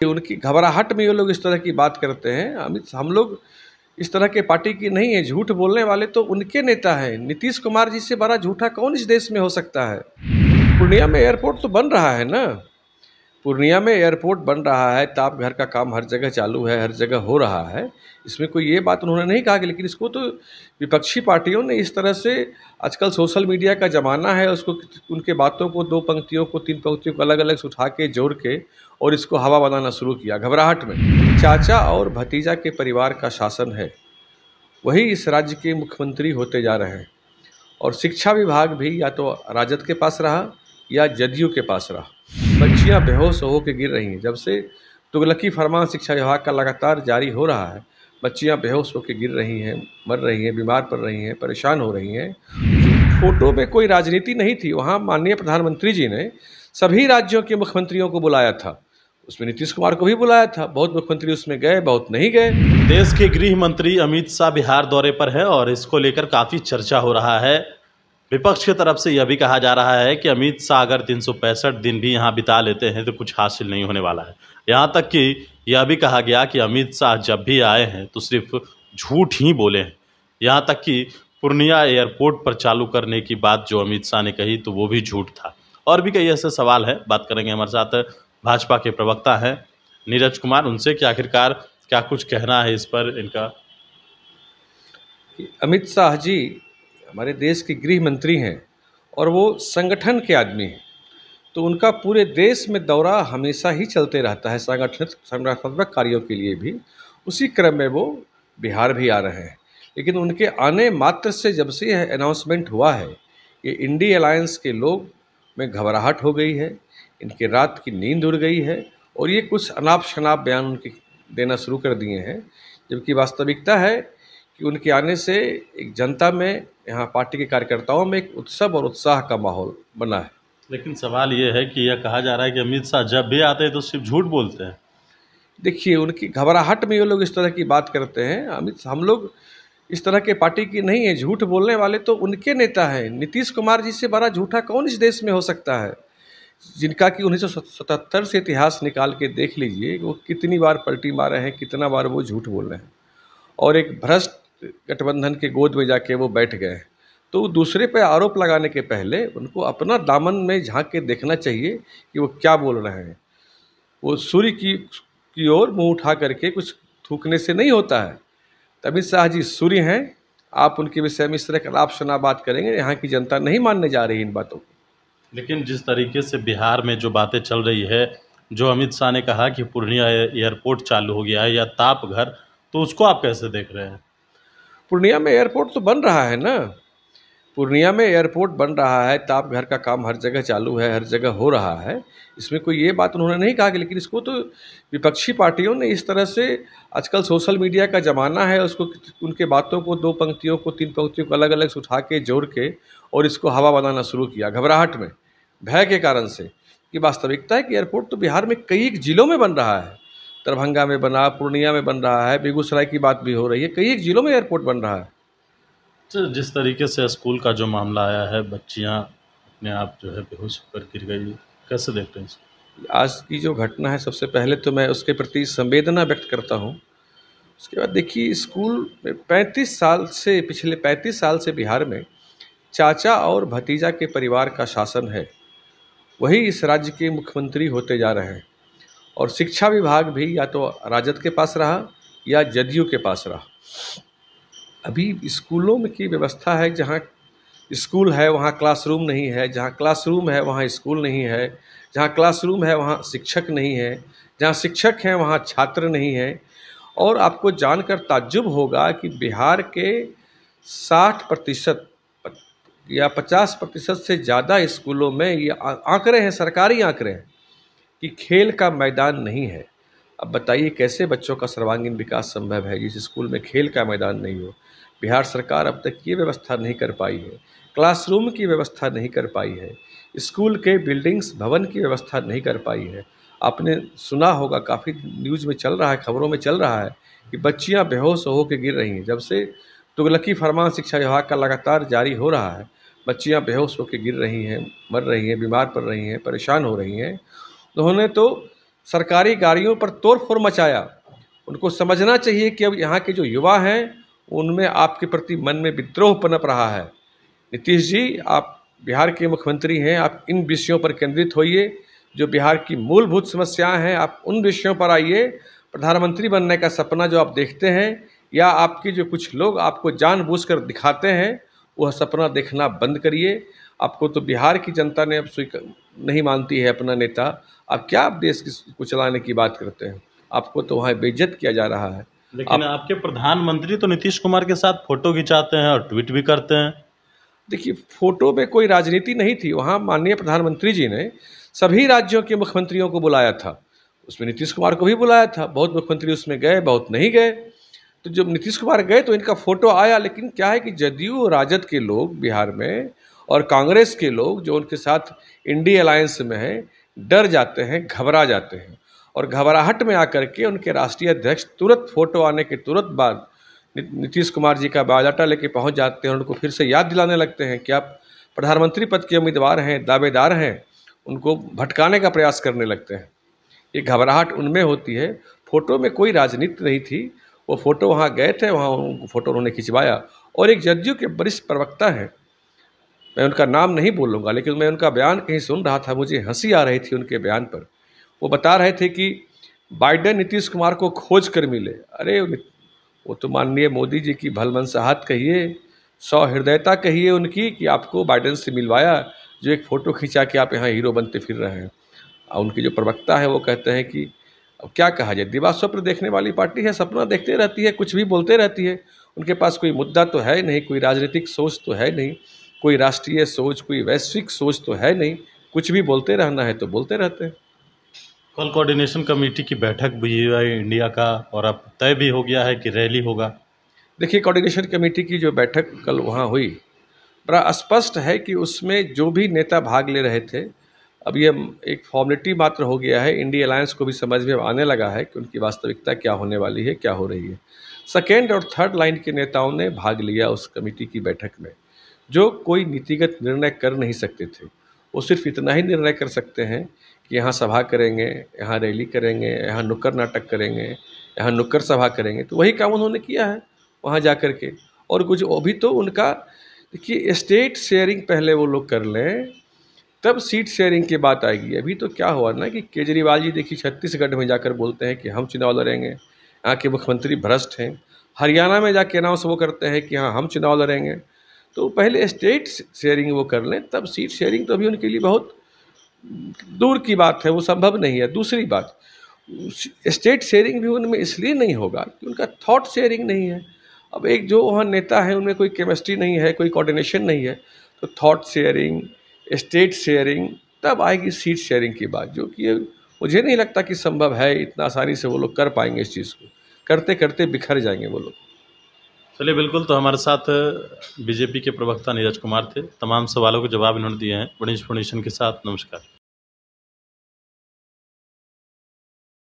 उनकी घबराहट में ये लोग इस तरह की बात करते हैं। हम लोग इस तरह के पार्टी की नहीं है। झूठ बोलने वाले तो उनके नेता हैं। नीतीश कुमार जी से बड़ा झूठा कौन इस देश में हो सकता है। पूर्णिया में एयरपोर्ट तो बन रहा है ना, पूर्णिया में एयरपोर्ट बन रहा है, ताप घर का काम हर जगह चालू है, हर जगह हो रहा है। इसमें कोई ये बात उन्होंने नहीं कहा कि, लेकिन इसको तो विपक्षी पार्टियों ने इस तरह से, आजकल सोशल मीडिया का ज़माना है, उसको उनके बातों को, 2 पंक्तियों को, 3 पंक्तियों को अलग अलग से उठा के जोड़ के और इसको हवा बनाना शुरू किया घबराहट में। चाचा और भतीजा के परिवार का शासन है, वही इस राज्य के मुख्यमंत्री होते जा रहे हैं। और शिक्षा विभाग भी या तो राजद के पास रहा या जदयू के पास रहा। बच्चियां बेहोश हो के गिर रही हैं। जब से तुगलकी फरमान शिक्षा विभाग का लगातार जारी हो रहा है, बच्चियां बेहोश होकर गिर रही हैं, मर रही हैं, बीमार पड़ रही हैं, परेशान हो रही हैं। फोटो में कोई राजनीति नहीं थी। वहाँ माननीय प्रधानमंत्री जी ने सभी राज्यों के मुख्यमंत्रियों को बुलाया था, उसमें नीतीश कुमार को भी बुलाया था। बहुत मुख्यमंत्री उसमें गए, बहुत नहीं गए। देश के गृह मंत्री अमित शाह बिहार दौरे पर है और इसको लेकर काफ़ी चर्चा हो रहा है। विपक्ष की तरफ से यह भी कहा जा रहा है कि अमित शाह अगर 365 दिन भी यहाँ बिता लेते हैं तो कुछ हासिल नहीं होने वाला है। यहाँ तक कि यह भी कहा गया कि अमित शाह जब भी आए हैं तो सिर्फ झूठ ही बोले हैं। यहाँ तक कि पूर्णिया एयरपोर्ट पर चालू करने की बात जो अमित शाह ने कही तो वो भी झूठ था। और भी कई ऐसे सवाल है, बात करेंगे। हमारे साथ भाजपा के प्रवक्ता हैं नीरज कुमार, उनसे कि आखिरकार क्या कुछ कहना है इस पर इनका। अमित शाह जी हमारे देश के गृह मंत्री हैं और वो संगठन के आदमी हैं, तो उनका पूरे देश में दौरा हमेशा ही चलते रहता है संगठनात्मक कार्यों के लिए भी। उसी क्रम में वो बिहार भी आ रहे हैं। लेकिन उनके आने मात्र से जब से यह अनाउंसमेंट हुआ है, ये इंडी अलायंस के लोग में घबराहट हो गई है, इनकी रात की नींद उड़ गई है और ये कुछ अनाप शनाप बयान उनके देना शुरू कर दिए हैं। जबकि वास्तविकता है कि उनके आने से एक जनता में, यहाँ पार्टी के कार्यकर्ताओं में एक उत्सव और उत्साह का माहौल बना है। लेकिन सवाल ये है कि यह कहा जा रहा है कि अमित शाह जब भी आते हैं तो सिर्फ झूठ बोलते हैं। देखिए, उनकी घबराहट में ये लोग इस तरह की बात करते हैं। हम लोग इस तरह के पार्टी की नहीं है। झूठ बोलने वाले तो उनके नेता हैं। नीतीश कुमार जी से बड़ा झूठा कौन इस देश में हो सकता है, जिनका कि 1977 से इतिहास निकाल के देख लीजिए, वो कितनी बार पलटी मारे हैं, कितना बार वो झूठ बोल रहे हैं और एक भ्रष्ट गठबंधन के गोद में जाके वो बैठ गए हैं। तो दूसरे पे आरोप लगाने के पहले उनको अपना दामन में झांक के देखना चाहिए कि वो क्या बोल रहे हैं। वो सूर्य की ओर मुंह उठा करके कुछ थूकने से नहीं होता है। अमित शाह जी सूर्य हैं, आप उनके विषय में इस तरह का आप शना बात करेंगे, यहाँ की जनता नहीं मानने जा रही इन बातों को। लेकिन जिस तरीके से बिहार में जो बातें चल रही है, जो अमित शाह ने कहा कि पूर्णिया एयरपोर्ट चालू हो गया है या ताप घर, तो उसको आप कैसे देख रहे हैं? पूर्णिया में एयरपोर्ट तो बन रहा है ना, पूर्णिया में एयरपोर्ट बन रहा है, ताप घर का काम हर जगह चालू है, हर जगह हो रहा है। इसमें कोई ये बात उन्होंने नहीं कहा कि, लेकिन इसको तो विपक्षी पार्टियों ने इस तरह से, आजकल सोशल मीडिया का ज़माना है, उसको उनके बातों को, 2 पंक्तियों को, 3 पंक्तियों को अलग अलग से उठा के जोड़ के और इसको हवा बनाना शुरू किया घबराहट में, भय के कारण से। कि वास्तविकता है कि एयरपोर्ट तो बिहार में कई जिलों में बन रहा है। दरभंगा में बना, पूर्णिया में बन रहा है, बेगूसराय की बात भी हो रही है, कई जिलों में एयरपोर्ट बन रहा है। तो जिस तरीके से स्कूल का जो मामला आया है, बच्चियां अपने आप जो है बेहोश होकर गिर गई, कैसे देखते हैं इसको? आज की जो घटना है, सबसे पहले तो मैं उसके प्रति संवेदना व्यक्त करता हूँ। उसके बाद देखिए, स्कूल में 35 साल से, पिछले 35 साल से बिहार में चाचा और भतीजा के परिवार का शासन है, वही इस राज्य के मुख्यमंत्री होते जा रहे हैं। और शिक्षा विभाग भी या तो राजद के पास रहा या जदयू के पास रहा। अभी स्कूलों में की व्यवस्था है, जहाँ स्कूल है वहाँ क्लासरूम नहीं है, जहाँ क्लासरूम है वहाँ स्कूल नहीं है, जहाँ क्लासरूम है वहाँ शिक्षक नहीं है, जहाँ शिक्षक हैं वहाँ छात्र नहीं है। और आपको जानकर ताज्जुब होगा कि बिहार के 60% या 50% से ज़्यादा स्कूलों में ये आंकड़े हैं, सरकारी आंकड़े हैं, कि खेल का मैदान नहीं है। अब बताइए कैसे बच्चों का सर्वांगीण विकास संभव है जिस स्कूल में खेल का मैदान नहीं हो। बिहार सरकार अब तक ये व्यवस्था नहीं कर पाई है, क्लासरूम की व्यवस्था नहीं कर पाई है, स्कूल के बिल्डिंग्स भवन की व्यवस्था नहीं कर पाई है। आपने सुना होगा, काफ़ी न्यूज़ में चल रहा है, खबरों में चल रहा है कि बच्चियां बेहोश हो के गिर रही हैं। जब से तुगलकी फरमान शिक्षा विभाग का लगातार जारी हो रहा है, बच्चियां बेहोश होकर गिर रही हैं, मर रही हैं, बीमार पड़ रही हैं, परेशान हो रही हैं। उन्होंने तो सरकारी गाड़ियों पर तोड़फोड़ मचाया। उनको समझना चाहिए कि अब यहाँ के जो युवा हैं उनमें आपके प्रति मन में विद्रोह पनप रहा है। नीतीश जी, आप बिहार के मुख्यमंत्री हैं, आप इन विषयों पर केंद्रित होइए, जो बिहार की मूलभूत समस्याएं हैं आप उन विषयों पर आइए। प्रधानमंत्री बनने का सपना जो आप देखते हैं या आपके जो कुछ लोग आपको जानबूझकर दिखाते हैं, वह सपना देखना बंद करिए। आपको तो बिहार की जनता ने अब स्वीकार नहीं मानती है अपना नेता। आप क्या आप देश को चलाने की बात करते हैं? आपको तो वहाँ बेइज्जत किया जा रहा है। लेकिन आपके प्रधानमंत्री तो नीतीश कुमार के साथ फोटो खिंचाते हैं और ट्वीट भी करते हैं। देखिए, फोटो में कोई राजनीति नहीं थी। वहाँ माननीय प्रधानमंत्री जी ने सभी राज्यों के मुख्यमंत्रियों को बुलाया था, उसमें नीतीश कुमार को भी बुलाया था। बहुत मुख्यमंत्री उसमें गए, बहुत नहीं गए। तो जब नीतीश कुमार गए तो इनका फोटो आया। लेकिन क्या है कि जदयू राजद के लोग बिहार में और कांग्रेस के लोग जो उनके साथ इंडिया अलायंस में हैं, डर जाते हैं, घबरा जाते हैं, और घबराहट में आकर के उनके राष्ट्रीय अध्यक्ष तुरंत फोटो आने के तुरंत बाद नीतीश कुमार जी का बायोडाटा लेके पहुंच जाते हैं और उनको फिर से याद दिलाने लगते हैं कि आप प्रधानमंत्री पद के उम्मीदवार हैं, दावेदार हैं। उनको भटकाने का प्रयास करने लगते हैं। ये घबराहट उनमें होती है। फोटो में कोई राजनीति नहीं थी। वो फोटो वहाँ गए थे, वहाँ उनको फोटो उन्होंने खिंचवाया। और एक जदयू के वरिष्ठ प्रवक्ता हैं, मैं उनका नाम नहीं बोलूँगा, लेकिन मैं उनका बयान कहीं सुन रहा था, मुझे हंसी आ रही थी उनके बयान पर। वो बता रहे थे कि बाइडेन नीतीश कुमार को खोज कर मिले। अरे वो तो माननीय मोदी जी की भलमनसाहत कहिए, सौहृदयता कहिए उनकी, कि आपको बाइडेन से मिलवाया, जो एक फ़ोटो खिंचा के आप यहाँ हीरो बनते फिर रहे हैं। और उनके जो प्रवक्ता है वो कहते हैं कि अब क्या कहा जाए, दिवा स्वप्न देखने वाली पार्टी है, सपना देखते रहती है, कुछ भी बोलते रहती है। उनके पास कोई मुद्दा तो है नहीं, कोई राजनीतिक सोच तो है नहीं, कोई राष्ट्रीय सोच, कोई वैश्विक सोच तो है नहीं। कुछ भी बोलते रहना है तो बोलते रहते हैं। कल कोऑर्डिनेशन कमेटी की बैठक भी हुई है इंडिया का, और अब तय भी हो गया है कि रैली होगा। देखिए, कोऑर्डिनेशन कमेटी की जो बैठक कल वहाँ हुई, बड़ा स्पष्ट है कि उसमें जो भी नेता भाग ले रहे थे, अब ये एक फॉर्मेलिटी मात्र हो गया है। इंडिया अलायंस को भी समझ में आने लगा है कि उनकी वास्तविकता क्या होने वाली है, क्या हो रही है। सेकेंड और थर्ड लाइन के नेताओं ने भाग लिया उस कमेटी की बैठक में, जो कोई नीतिगत निर्णय कर नहीं सकते थे। वो सिर्फ इतना ही निर्णय कर सकते हैं कि यहाँ सभा करेंगे, यहाँ रैली करेंगे, यहाँ नुक्कड़ नाटक करेंगे, यहाँ नुक्कड़ सभा करेंगे। तो वही काम उन्होंने किया है वहाँ जा कर के। और कुछ अभी तो उनका, देखिए, स्टेट शेयरिंग पहले वो लोग कर लें, तब सीट शेयरिंग की बात आएगी। अभी तो क्या हुआ ना कि केजरीवाल जी देखिए छत्तीसगढ़ में जाकर बोलते हैं कि हम चुनाव लड़ेंगे, यहाँ के मुख्यमंत्री भ्रष्ट हैं। हरियाणा में जाके अनाउंस वो करते हैं कि हाँ हम चुनाव लड़ेंगे। तो पहले स्टेट शेयरिंग वो कर लें, तब सीट शेयरिंग तो अभी उनके लिए बहुत दूर की बात है, वो संभव नहीं है। दूसरी बात, स्टेट शेयरिंग भी उनमें इसलिए नहीं होगा कि उनका थॉट शेयरिंग नहीं है। अब एक जो वहाँ नेता है उनमें कोई केमिस्ट्री नहीं है, कोई कोऑर्डिनेशन नहीं है, तो थॉट शेयरिंग, स्टेट शेयरिंग तब आएगी सीट शेयरिंग की बात, जो कि मुझे नहीं लगता कि संभव है। इतना आसानी से वो लोग कर पाएंगे इस चीज़ को, करते करते बिखर जाएंगे वो लोग। चलिए, बिल्कुल। तो हमारे साथ बीजेपी के प्रवक्ता नीरज कुमार थे। तमाम सवालों के जवाब इन्होंने दिए हैं बड़ी इन्फॉर्मेशन के साथ। नमस्कार।